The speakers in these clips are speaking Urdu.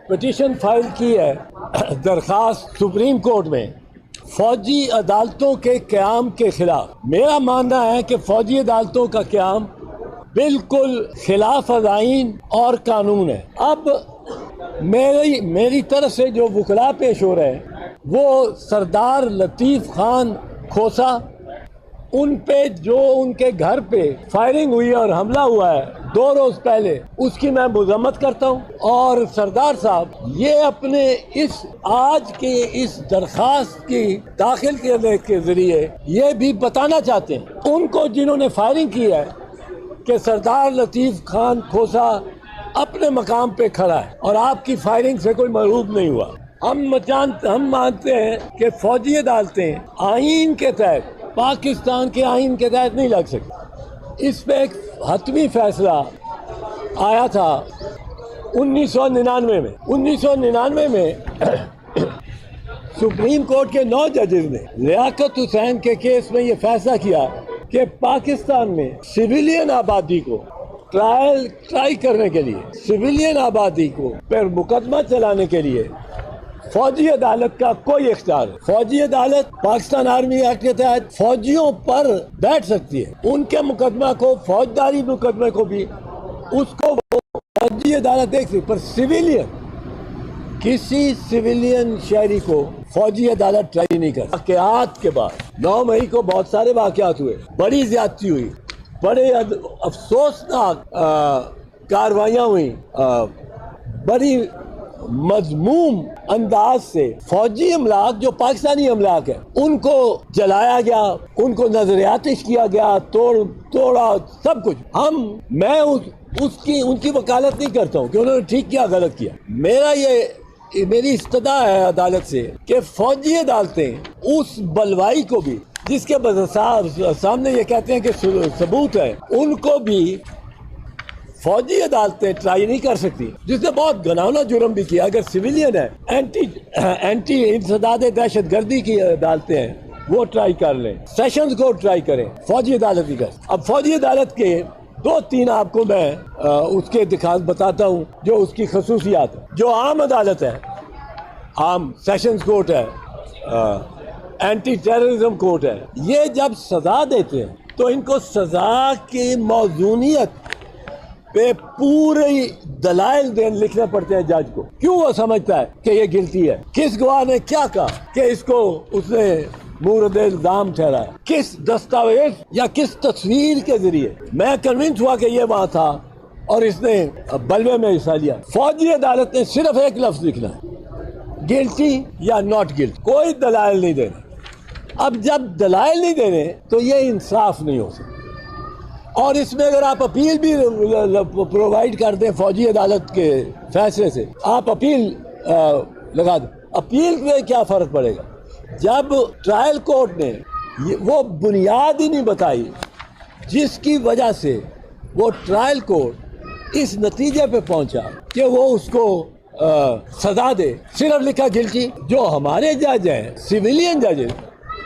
پٹیشن فائل کی ہے درخواست سپریم کورٹ میں فوجی عدالتوں کے قیام کے خلاف. میرا ماننا ہے کہ فوجی عدالتوں کا قیام بالکل خلاف آئین اور قانون ہے. اب میری طرف سے جو وکلاء پیش ہو رہے ہیں وہ سردار لطیف خان کھوسا، ان پہ جو ان کے گھر پہ فائرنگ ہوئی اور حملہ ہوا ہے 2 روز پہلے، اس کی میں مذمت کرتا ہوں. اور سردار صاحب یہ اپنے آج کے اس درخواست کی داخل کرنے کے ذریعے یہ بھی بتانا چاہتے ہیں ان کو جنہوں نے فائرنگ کی ہے کہ سردار لطیف خان کھوسا اپنے مقام پہ کھڑا ہے اور آپ کی فائرنگ سے کوئی مرعوب نہیں ہوا. ہم مانتے ہیں کہ فوجی عدالتیں آئین کے تحت، پاکستان کے آئین کے تحت نہیں لگ سکتی. اس پہ ایک حتمی فیصلہ آیا تھا 1999 میں. 1999 میں سپریم کورٹ کے 9 ججز نے لیاقت حسین کے کیس میں یہ فیصلہ کیا کہ پاکستان میں سویلین آبادی کو ٹرائی کرنے کے لیے، سویلین آبادی کو پر مقدمہ چلانے کے لیے فوجی عدالت کا کوئی اختیار ہے. فوجی عدالت پاکستان آرمی ایکٹ کے تحت فوجیوں پر بیٹھ سکتی ہے. ان کے مقدمہ کو، فوجداری مقدمے کو بھی اس کو فوجی عدالت دیکھ سکتی، پر کسی سویلین شہری کو فوجی عدالت ٹرائی نہیں کر. واقعات کے بعد 9 مئی کو بہت سارے واقعات ہوئے، بڑی زیادتی ہوئی، بڑے افسوسناک کاروائیاں ہوئیں، بڑی مذموم انداز سے فوجی املاک جو پاکستانی املاک ہے ان کو جلایا گیا، ان کو نظریاتش کیا گیا، توڑا سب کچھ. میں ان کی وکالت نہیں کرتا ہوں کہ انہوں نے ٹھیک کیا غلط کیا. میری استدعا ہے عدالت سے کہ فوجی عدالتیں اس بلوائی کو بھی، جس کے سامنے یہ کہتے ہیں کہ ثبوت ہے، ان کو بھی فوجی عدالتیں ٹرائی نہیں کر سکتی، جس نے بہت گھناؤنا جرم بھی کیا. اگر سویلین ہے، اینٹی انسداد دہشت گردی کی عدالتیں ہیں، وہ ٹرائی کر لیں، سیشنز کورٹ ٹرائی کریں، فوجی عدالت نہیں کر. اب فوجی عدالت کے 2-3 آپ کو میں اس کے بتاتا ہوں جو اس کی خصوصیات ہیں. جو عام عدالت ہے، عام سیشنز کورٹ ہے، اینٹی ٹیررزم کورٹ ہے، یہ جب سزا دیتے ہیں تو ان کو سزا کی موزونیت پہ پورے دلائل لکھنے پڑتے ہیں جج کو. کیوں وہ سمجھتا ہے کہ یہ گلٹی ہے، کس گواہ نے کیا کہا کہ اس نے مورد الزام ٹھہرایا، کس دستاویز یا کس تصویر کے ذریعے میں کنونس ہوا کہ یہ وہاں تھا اور اس نے بلوے میں حصہ لیا. فوجی عدالت نے صرف ایک لفظ لکھنا ہے، گلٹی یا ناٹ گلٹی، کوئی دلائل نہیں دینے. اب جب دلائل نہیں دینے تو یہ انصاف نہیں ہو سکتا. اور اس میں اگر آپ اپیل بھی پرووائڈ کر دیں فوجی عدالت کے فیصلے سے، آپ اپیل لگا دیں، اپیل میں کیا فرق پڑے گا جب ٹرائل کورٹ نے وہ بنیاد ہی نہیں بتائی جس کی وجہ سے وہ ٹرائل کورٹ اس نتیجے پہ پہنچا کہ وہ اس کو سزا دے. صرف لکھا گلٹی. جو ہمارے جج ہیں سویلین ججز،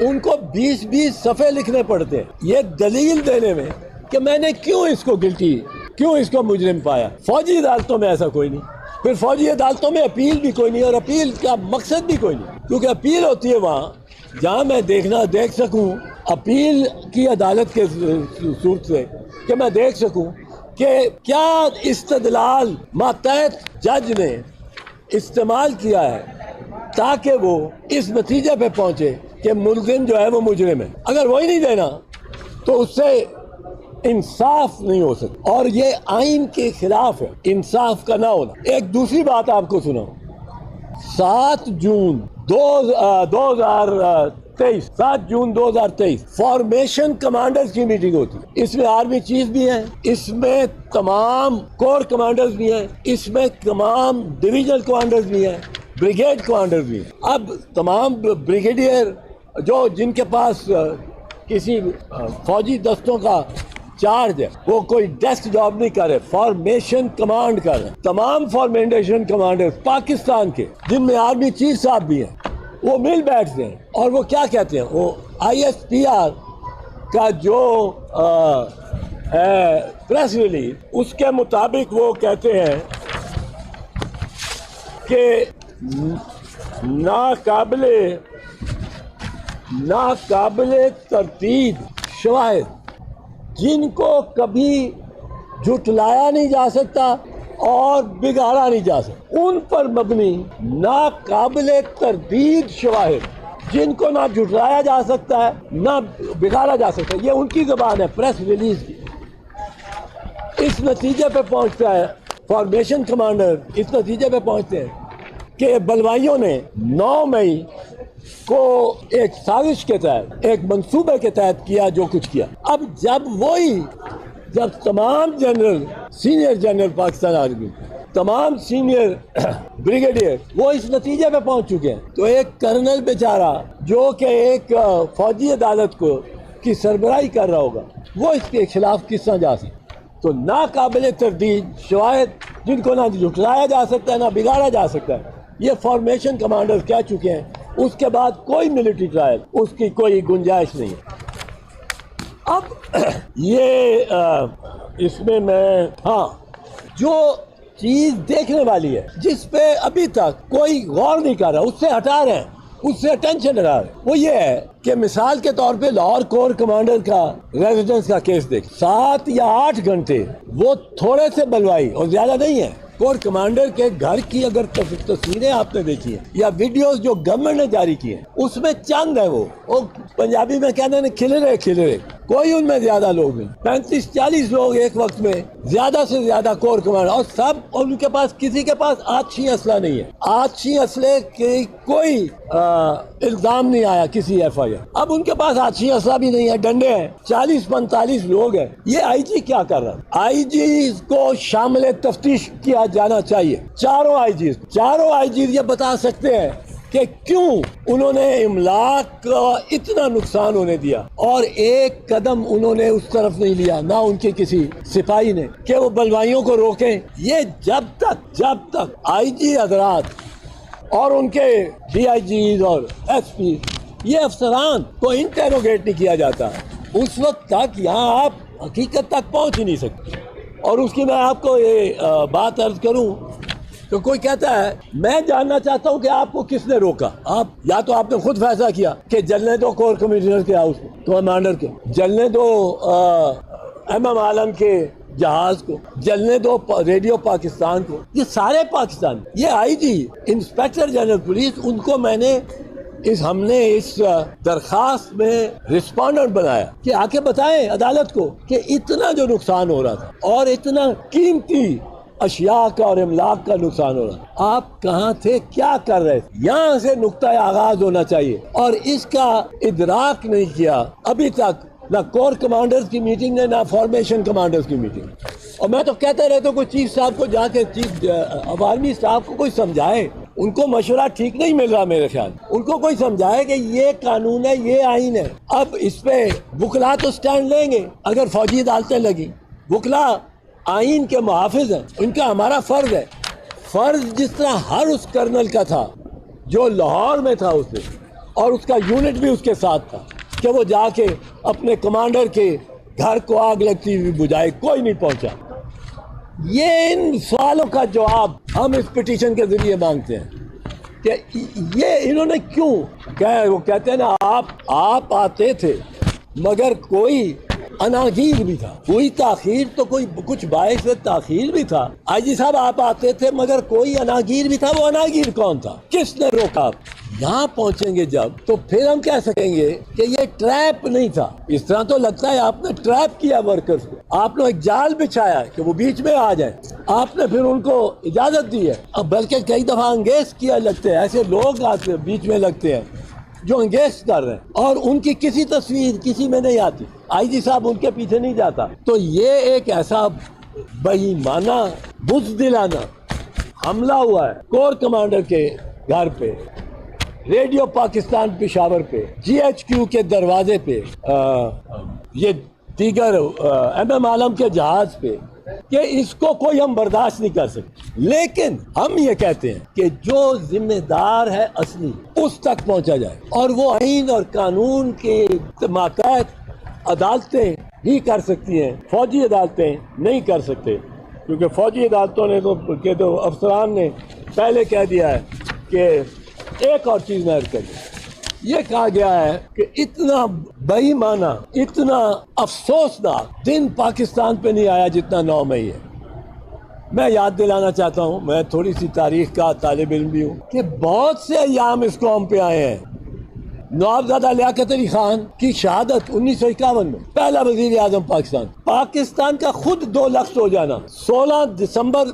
ان کو 20-20 صفحے لکھنے پڑتے ہیں یہ دلیل دینے میں کہ میں نے کیوں اس کو گلٹی، کیوں اس کو مجرم پایا. فوجی عدالتوں میں ایسا کوئی نہیں. پھر فوجی عدالتوں میں اپیل بھی کوئی نہیں، اور اپیل کا مقصد بھی کوئی نہیں، کیونکہ اپیل ہوتی ہے وہاں جہاں میں دیکھ سکوں اپیل کی عدالت کے صورت سے، کہ میں دیکھ سکوں کہ کیا استدلال ماتحت جج نے استعمال کیا ہے تاکہ وہ اس نتیجے پہ پہنچے کہ ملزم جو ہے وہ مجرم ہے. اگر وہی نہیں دینا تو اس سے انصاف نہیں ہو سکتا، اور یہ آئین کے خلاف ہے انصاف کا نہ ہونا. ایک دوسری بات آپ کو سناؤں. 7 جون 2023 فارمیشن کمانڈرز کی میٹنگ ہوتی ہے. اس میں آرمی چیف بھی ہیں، اس میں تمام کور کمانڈرز بھی ہیں، اس میں تمام ڈویژنل کمانڈرز بھی ہیں، بریگیڈ کمانڈرز بھی ہیں. اب تمام بریگیڈیئر جن کے پاس کسی فوجی دستوں کا چارج ہے، وہ کوئی ڈیسک جاب نہیں کر رہے، فارمیشن کمانڈ کر رہے. تمام فارمیشن کمانڈر پاکستان کے، جن میں آرمی چیف صاحب بھی ہیں، وہ مل بیٹھتے ہیں اور وہ کیا کہتے ہیں، وہ ISPR کا جو پریس ریلیز، اس کے مطابق وہ کہتے ہیں کہ ناقابل تردید شواہد جن کو کبھی جھٹلایا نہیں جا سکتا اور بگاڑا نہیں جا سکتا، ان پر مبنی ناقابل تردید شواہد جن کو نہ جھٹلایا جا سکتا ہے نہ بگاڑا جا سکتا ہے، یہ ان کی زبان ہے پریس ریلیز کی، اس نتیجے پہ پہنچتا ہے فارمیشن کمانڈر، اس نتیجے پہ پہنچتے ہیں کہ بلوائیوں نے 9 مئی کو ایک سازش کے تحت، ایک منصوبے کے تحت کیا جو کچھ کیا۔ اب جب تمام general, senior general Pakistan army, تمام سینئر بریگیڈیئر وہ اس نتیجے پہ پہنچ چکے ہیں، تو ایک کرنل بیچارہ جو کہ ایک فوجی عدالت کی سربراہی کر رہا ہوگا، وہ اس کے خلاف کس طرح جا سکتا؟ تو ناقابل تردید شواہد جن کو نہ جھٹلایا جا سکتا ہے نہ بگاڑا جا سکتا ہے، یہ فارمیشن کمانڈر کہہ چکے ہیں۔ اس کے بعد کوئی ملٹری ٹرائل اس کی کوئی گنجائش نہیں ہے۔ اب یہ اس میں جو چیز دیکھنے والی ہے، جس پہ ابھی تک کوئی غور نہیں کر رہا، اس سے ہٹا رہے ہیں، اس سے اٹینشن ہٹا رہے ہیں، وہ یہ ہے کہ مثال کے طور پہ لاہور کور کمانڈر کا ریزیڈنس کا کیس دیکھ، 7 یا 8 گھنٹے وہ تھوڑے سے بلوائی اور زیادہ نہیں ہے۔ کور کمانڈر کے گھر کی اگر تصویریں آپ نے دیکھی ہیں یا ویڈیوز جو گورنمنٹ نے جاری کی ہیں، اس میں چند ہے، وہ پنجابی میں کہتے ہیں کھلے رہے، کوئی ان میں زیادہ لوگ نہیں، 35-40 لوگ ایک وقت میں، زیادہ سے زیادہ کور کمانڈر، اور سب ان کے پاس، کسی کے پاس آتشی اسلحہ نہیں ہے، آتشی اسلحے کی کوئی الزام نہیں آیا کسی ایف آئی آر۔ اب ان کے پاس آتشی اسلحہ بھی نہیں ہے، ڈنڈے ہیں، 40-45 لوگ ہیں۔ یہ آئی جی کیا کر رہا ہے؟ آئی جی کو شامل تفتیش کیا جانا چاہیے، چاروں آئی جیز یہ بتا سکتے ہیں کہ کیوں انہوں نے املاک کا اتنا نقصان ہونے دیا اور ایک قدم انہوں نے اس طرف نہیں لیا، نہ ان کے کسی سپاہی نے، کہ وہ بلوائیوں کو روکیں۔ یہ جب تک آئی جی حضرات اور ان کے ڈی آئی جیز اور ایس پی، یہ افسران کو انٹیروگیٹ نہیں کیا جاتا، اس وقت تک یہاں آپ حقیقت تک پہنچ ہی نہیں سکتے۔ اور اس کی میں آپ کو یہ بات عرض کروں تو کوئی کہتا ہے میں جاننا چاہتا ہوں کہ آپ کو کس نے روکا؟ یا تو آپ نے خود فیصلہ کیا کہ جلنے دو کور کمشنر کے ہاؤس کو، کمانڈر کے، جلنے دو ایم ایم عالم کے جہاز کو، جلنے دو ریڈیو پاکستان کو، یہ سارے پاکستان، یہ آئی جی، انسپیکٹر جنرل پولیس، ان کو میں نے ہم نے اس درخواست میں رسپونڈنٹ بنایا کہ آ کے بتائیں عدالت کو کہ اتنا جو نقصان ہو رہا تھا اور اتنا قیمتی اشیاء کا اور املاک کا نقصان ہو رہا تھا، آپ کہاں تھے، کیا کر رہے تھے؟ یہاں سے نقطہ آغاز ہونا چاہیے، اور اس کا ادراک نہیں کیا ابھی تک نہ کور کمانڈرز کی میٹنگ نے، نہ فارمیشن کمانڈرز کی میٹنگ۔ اور میں تو کہتا رہتا ہوں کوئی چیف صاحب کو جا کے، آرمی صاحب کو کوئی سمجھائے، ان کو مشورہ ٹھیک نہیں مل رہا میرے خیال، ان کو کوئی سمجھائے کہ یہ قانون ہے، یہ آئین ہے۔ اب اس پہ وکلا تو سٹینڈ لیں گے اگر فوجی عدالتیں لگی، وکلا آئین کے محافظ ہیں، ان کا ہمارا فرض ہے، فرض جس طرح ہر اس کرنل کا تھا جو لاہور میں تھا اس دن، اور اس کا یونٹ بھی اس کے ساتھ تھا کہ وہ جا کے اپنے کمانڈر کے گھر کو آگ لگتی ہوئی بجھائے، کوئی نہیں پہنچا۔ یہ ان سوالوں کا جواب ہم اس پٹیشن کے ذریعے مانگتے ہیں کہ یہ انہوں نے کیوں وہ کہتے ہیں نا آپ آتے تھے مگر کوئی اناگیر بھی تھا، کوئی تاخیر تو کوئی کچھ باعث تاخیر بھی تھا۔ آئی جی صاحب آپ آتے تھے مگر کوئی اناگیر بھی تھا، وہ اناگیر کون تھا؟ کس نے روکا؟ آپ یہاں پہنچیں گے جب تو پھر ہم کہہ سکیں گے کہ یہ ٹریپ نہیں تھا۔ اس طرح تو لگتا ہے آپ نے ٹریپ کیا ورکرز کو، آپ نے ایک جال بچھایا کہ وہ بیچ میں آ جائیں، آپ نے پھر ان کو اجازت دی ہے، اب بلکہ کئی دفعہ انگیز کیا لگتے ہیں، ایسے لوگ آتے بیچ میں لگتے ہیں جو انگیز کر رہے ہیں، اور ان کی کسی تصویر کسی میں نہیں آتی، آئی جی صاحب ان کے پیچھے نہیں جاتا۔ تو یہ ایک ایسا بےایمانہ بزدلانہ حملہ ہوا ہے کور کمانڈر کے گھر پہ، ریڈیو پاکستان پشاور پہ، جی ایچ کیو کے دروازے پہ، یہ دیگر ایم ایم عالم کے جہاز پہ، کہ اس کو کوئی ہم برداشت نہیں کر سکتے۔ لیکن ہم یہ کہتے ہیں کہ جو ذمہ دار ہے اصلی اس تک پہنچا جائے، اور وہ آئین اور قانون کے ماتحت عدالتیں ہی کر سکتی ہیں، فوجی عدالتیں نہیں کر سکتے، کیونکہ فوجی عدالتوں نے تو افسران نے پہلے کہہ دیا ہے کہ ایک اور چیز میں عرض کر دوں، یہ کہا گیا ہے کہ اتنا بے ایمانہ، اتنا افسوسناک دن پاکستان پہ نہیں آیا جتنا 9 مئی ہے۔ میں یاد دلانا چاہتا ہوں، میں تھوڑی سی تاریخ کا طالب علم بھی ہوں، کہ بہت سے ایام اس قوم پہ آئے ہیں۔ نوابزادہ لیاقت علی خان کی شہادت 1951 میں، پہلا وزیر اعظم پاکستان، پاکستان کا خود 2 لفظ ہو جانا 16 دسمبر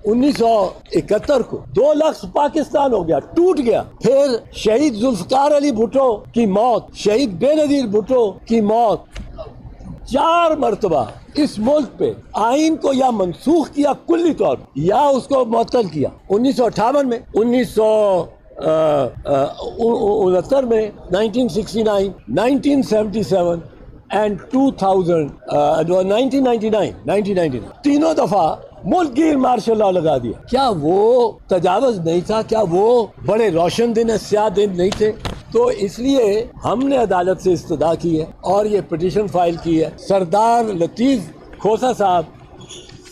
1971 کو 2 لفظ پاکستان ہو گیا، ٹوٹ گیا۔ پھر شہید ذوالفقار علی بھٹو کی موت، شہید بے نظیر بھٹو کی موت، 4 مرتبہ اس ملک پہ آئین کو یا منسوخ کیا کلی طور یا اس کو معطل کیا۔ 1958 میں، 1969 میں، 1969، 1977 اینڈ 1999 تینوں دفعہ ملک گیر مارشل لاء لگا دیا۔ کیا وہ تجاوز نہیں تھا؟ کیا وہ بڑے روشن دن، سیاہ دن نہیں تھے؟ تو اس لیے ہم نے عدالت سے استدعا کی ہے اور یہ پٹیشن فائل کی ہے۔ سردار لطیف کھوسہ صاحب،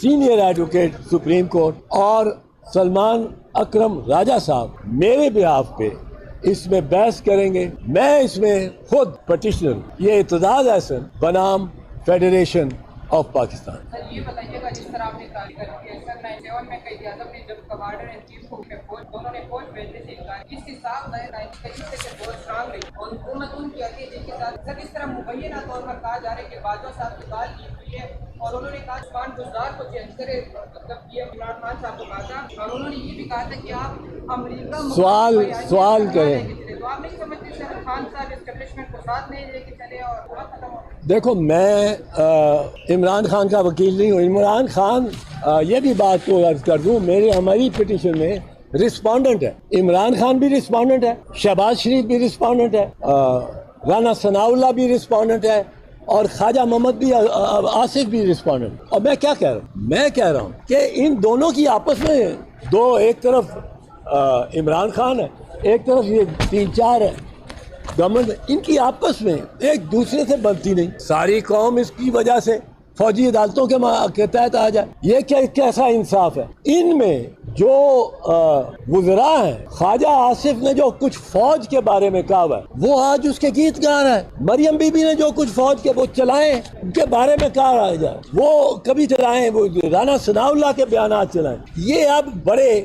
سینئر ایڈوکیٹ سپریم کورٹ، اور سلمان اکرم راجہ صاحب میرے بیہاف پہ اس میں بحث کریں گے۔ میں اس میں خود پٹیشنر، یہ اعتزاز احسن بنام فیڈریشن آف پاکستان۔ سر یہ بتائیے گا، جس طرح آپ نے کہا کہ سر 97 میں قائد اعظم نے جب کمانڈر ان چیف کو دونوں نے فوج بھیجنے سے انکار، اس کے ساتھ بہت اسٹرانگ رہی اور حکومت ان کی آتی ہے جن کے ساتھ سر اس طرح مبینہ طور پر کہا جا رہا ہے کہ باجوہ صاحب کی بات کی ہوئی ہے اور انہوں نے کہا عثمان گزار کو چینج کرے، مطلب یہ عمران خان صاحب کو کہا تھا، اور انہوں نے یہ بھی کہا تھا کہ آپ امریکہ سوال کریں۔ تو آپ نہیں سمجھتے سر خان صاحب اسٹیبلشمنٹ کو ساتھ نہیں لے کے چلے اور پورا ختم ہو گیا؟ دیکھو، میں عمران خان کا وکیل نہیں ہوں۔ عمران خان، یہ بھی بات کو عرض کر دوں، ہماری پٹیشن میں رسپونڈنٹ ہے، عمران خان بھی رسپونڈنٹ ہے، شہباز شریف بھی رسپونڈنٹ ہے، رانا ثناء اللہ بھی رسپونڈنٹ ہے، اور خواجہ محمد بھی، آصف بھی رسپونڈنٹ۔ اور میں کیا کہہ رہا ہوں؟ میں کہہ رہا ہوں کہ ان دونوں کی آپس میں ایک طرف عمران خان ہے، ایک طرف یہ 3-4 ہے گورنمنٹ، ان کی آپس میں ایک دوسرے سے بنتی نہیں۔ ساری قوم اس کی وجہ سے فوجی عدالتوں کے تحت آ جائے، یہ کیسا انصاف ہے؟ ان میں جو وزراء ہیں، خواجہ آصف نے جو کچھ فوج کے بارے میں کہا ہوا ہے وہ آج اس کے گیت گا رہا ہے۔ مریم بی بی نے جو کچھ فوج کے وہ چلائیں ان کے بارے میں کہا رہا ہے، وہ کبھی چلائیں، وہ رانا ثناء اللہ کے بیانات چلائیں۔ یہ اب بڑے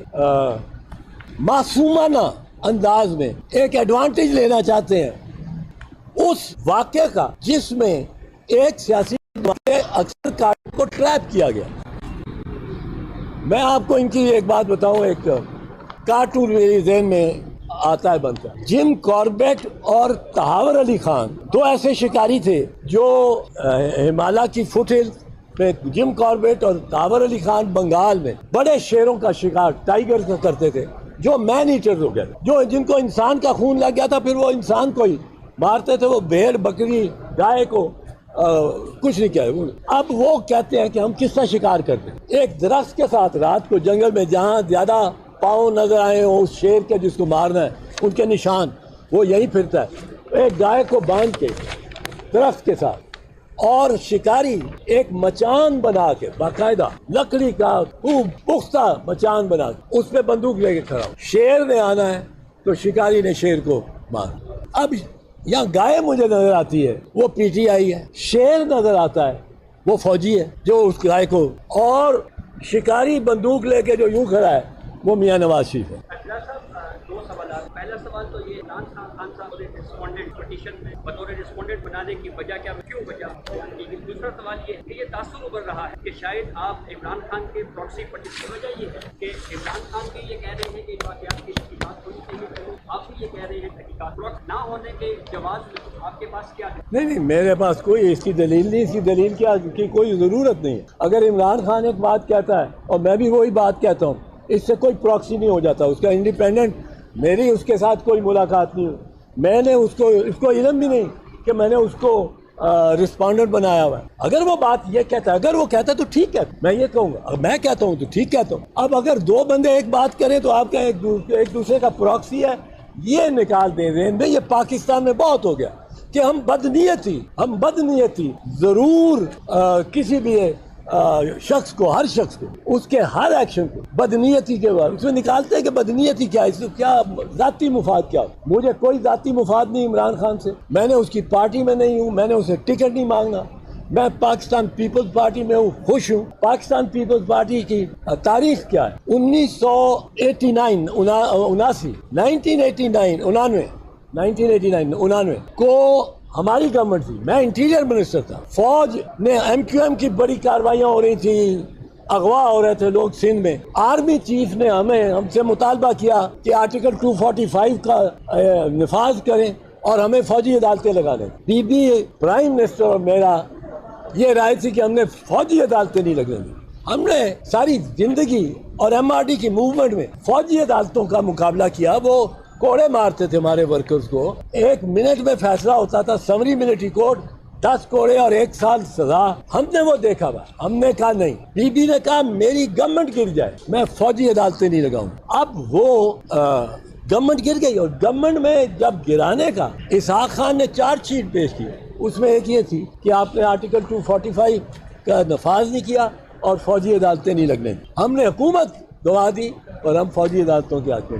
معصومانہ انداز میں ایک ایڈوانٹیج لینا چاہتے ہیں اس واقعے کا جس میں ایک سیاسی اکثر کارٹون کو ٹریپ کیا گیا۔ میں آپ کو ان کی ایک بات بتاؤں، ایک کارٹون میری ذہن میں آتا ہے بنتا ہے۔ جم کاربیٹ اور تحاور علی خان 2 ایسے شکاری تھے جو ہمالیہ کی فٹ ہل میں، جم کاربیٹ اور تحاور علی خان بنگال میں بڑے شیروں کا شکار ٹائیگر کا کرتے تھے، جو مین ایٹر ہو گئے، جن کو انسان کا خون لگ گیا تھا، پھر وہ انسان کو ہی مارتے تھے، وہ بھیڑ، بکری، گائے کو کچھ نہیں کیا۔ اب وہ کہتے ہیں کہ ہم کس طرح شکار کرتے ہیں؟ ایک درخت کے ساتھ رات کو جنگل میں جہاں زیادہ پاؤں نظر آئے اس شیر کے جس کو مارنا ہے، ان کے نشان، وہ یہی پھرتا ہے، ایک گائے کو باندھ کے درخت کے ساتھ، اور شکاری ایک مچان بنا کے باقاعدہ لکڑی کا خوب پختہ مچان بنا کے اس پہ بندوق لے کے کھڑا ہو، شیر نے آنا ہے تو شکاری نے شیر کو مار۔ اب یہاں گائے مجھے نظر آتی ہے، وہ پی ٹی آئی ہے، شیر نظر آتا ہے، وہ فوجی ہے جو اس گائے کو، اور شکاری بندوق لے کے جو یوں کھڑا ہے وہ میاں نواز شریف ہے۔ دو سوالات، پہلا سوال تو یہ عمران خان صاحب نے رسپونڈنٹ پٹیشن میں بطور رسپونڈنٹ بنانے کی وجہ کیا، کیوں وجہ بیان کی گئی؟ دوسرا سوال یہ کہ یہ تاثر ابھر رہا ہے کہ شاید آپ عمران خان کے پراکسی پٹیشن کی وجہ یہ ہے کہ عمران خان بھی یہ کہہ رہے ہیں کہ واقعات کی تحقیقات ہونی چاہیے، آپ بھی یہ کہہ رہے ہیں تحقیقات نہ ہونے کے جواز آپ کے پاس کیا ہے؟ نہیں، میرے پاس کوئی اس کی دلیل نہیں، اس کی دلیل کی کوئی ضرورت نہیں ہے۔ اگر عمران خان ایک بات کہتا ہے اور میں بھی وہی بات کہتا ہوں، اس سے کوئی پراکسی نہیں ہو جاتا، اس کا انڈیپینڈنٹ، میری اس کے ساتھ کوئی ملاقات نہیں ہوئی، میں نے اس کو علم بھی نہیں کہ میں نے اس کو رسپونڈنٹ بنایا ہوا ہے۔ اگر وہ بات یہ کہتا ہے، اگر وہ کہتا ہے تو ٹھیک ہے، میں یہ کہوں گا، میں کہتا ہوں تو ٹھیک کہتا ہوں۔ اب اگر 2 بندے ایک بات کریں تو آپ کا ایک دوسرے کا پراکسی ہے، یہ نکال دیں ذہن میں۔ یہ پاکستان میں بہت ہو گیا کہ ہم بدنیتی ضرور کسی بھی شخص کو، ہر شخص کو، اس کے ہر ایکشن کو بدنیتی کے بعد اس میں نکالتے ہیں کہ بدنیتی کیا ہے، اس میں کیا ذاتی مفاد کیا ہو۔ مجھے کوئی ذاتی مفاد نہیں عمران خان سے، میں نے اس کی پارٹی میں نہیں ہوں، میں نے اسے ٹکٹ نہیں مانگا، میں پاکستان پیپلز پارٹی میں ہوں، خوش ہوں۔ پاکستان پیپلز پارٹی کی تاریخ کیا ہے؟ 1989 کو ہماری گورنمنٹ تھی، میں انٹیریئر منسٹر تھا، فوج نے ایم کیو ایم کی بڑی کارروائیاں ہو رہی تھی، اغوا ہو رہے تھے لوگ سندھ میں، آرمی چیف نے ہم سے مطالبہ کیا کہ آرٹیکل 245 کا نفاذ کریں اور ہمیں فوجی عدالتیں لگا دیں۔ بی بی پرائم منسٹر اور میرا یہ رائے تھی کہ ہم نے فوجی عدالتیں نہیں لگیں گی۔ ہم نے ساری زندگی اور ایم آر ڈی کی موومنٹ میں فوجی عدالتوں کا مقابلہ کیا، وہ کوڑے مارتے تھے ہمارے ورکرز کو، 1 منٹ میں فیصلہ ہوتا تھا، سمری ملٹری کوڈ 10 کوڑے اور 1 سال سزا، ہم نے وہ دیکھا ہوا۔ ہم نے کہا نہیں، بی بی نے کہا میری گورنمنٹ گر جائے میں فوجی عدالتیں نہیں لگاؤں۔ اب وہ گورنمنٹ گر گئی، اور گورنمنٹ میں جب گرانے کا اسحاق خان نے 4 شیٹ پیش کی، اس میں ایک یہ تھی کہ آپ نے آرٹیکل 245 کا نفاذ نہیں کیا اور فوجی عدالتیں نہیں لگنے دی۔ ہم نے حکومت گوا دی اور ہم فوجی عدالتوں کے حق میں